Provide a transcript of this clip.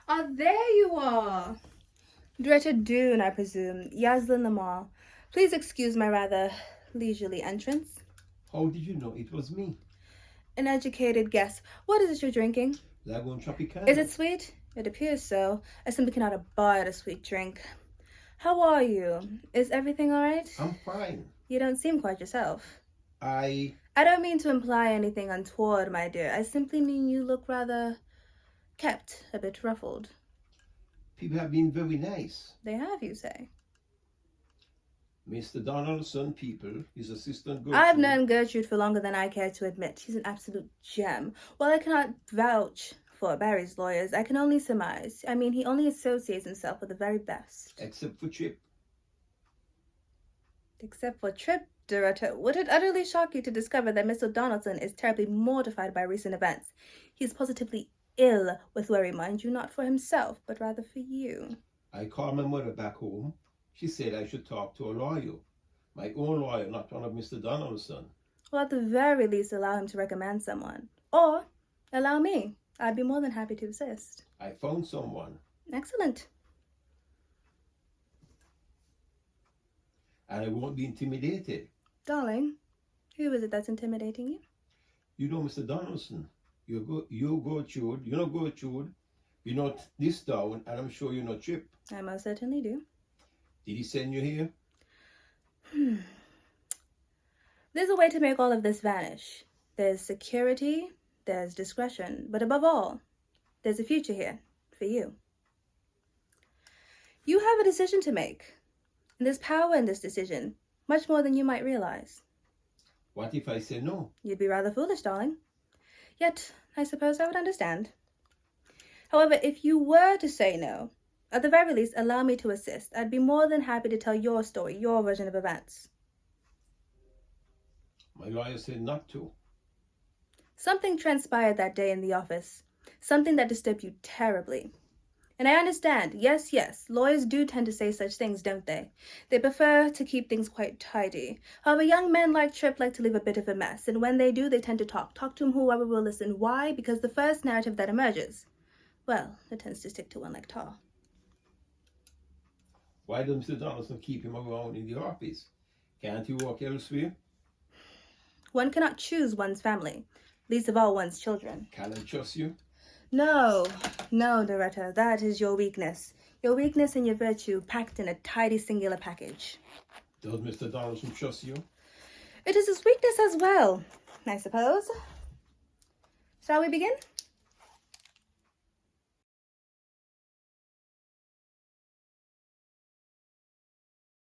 Ah, there you are. Director Dune, I presume. Yasmin Lamarr. Please excuse my rather leisurely entrance. How did you know it was me? An educated guess. What is it you're drinking? Lagoon Tropicana. Is it sweet? It appears so. I simply cannot abide a sweet drink. How are you? Is everything all right? I'm fine. You don't seem quite yourself. I don't mean to imply anything untoward, my dear. I simply mean you look rather kept, a bit ruffled. People have been very nice. They have, you say? Mr. Donaldson, people, his assistant Gertrude. I've known Gertrude for longer than I care to admit. She's an absolute gem. While I cannot vouch for Barry's lawyers, I can only surmise. I mean, he only associates himself with the very best. Except for Chip. Except for Trip, Dorota. Would it utterly shock you to discover that Mr. Donaldson is terribly mortified by recent events? He's positively ill with worry, mind you, not for himself, but rather for you. I called my mother back home. She said I should talk to a lawyer. My own lawyer, not one of Mr. Donaldson. Well, at the very least, allow him to recommend someone. Or allow me. I'd be more than happy to assist. I found someone. Excellent. And I won't be intimidated. Darling, who is it that's intimidating you? You know Mr. Donaldson. You Gertrude. You know Gertrude. You know this town, and I'm sure you know Chip. I most certainly do. Did he send you here? There's a way to make all of this vanish. There's security, there's discretion, but above all, there's a future here for you. You have a decision to make. And there's power in this decision, much more than you might realize. What if I say no? You'd be rather foolish, darling. Yet, I suppose I would understand. However, if you were to say no, at the very least, allow me to assist. I'd be more than happy to tell your story, your version of events. My lawyer said not to. Something transpired that day in the office. Something that disturbed you terribly. And I understand, yes, lawyers do tend to say such things, don't they? They prefer to keep things quite tidy. However, young men like Trip like to leave a bit of a mess, and when they do, they tend to talk to whoever will listen. Why? Because the first narrative that emerges, well, it tends to stick to one like tar. Why does Mr. Donaldson keep him around in the office? Can't he work elsewhere? One cannot choose one's family, least of all one's children. Can I trust you? No, Doretta, that is your weakness. Your weakness and your virtue packed in a tidy singular package. Does Mr. Donaldson trust you? It is his weakness as well, I suppose. Shall we begin?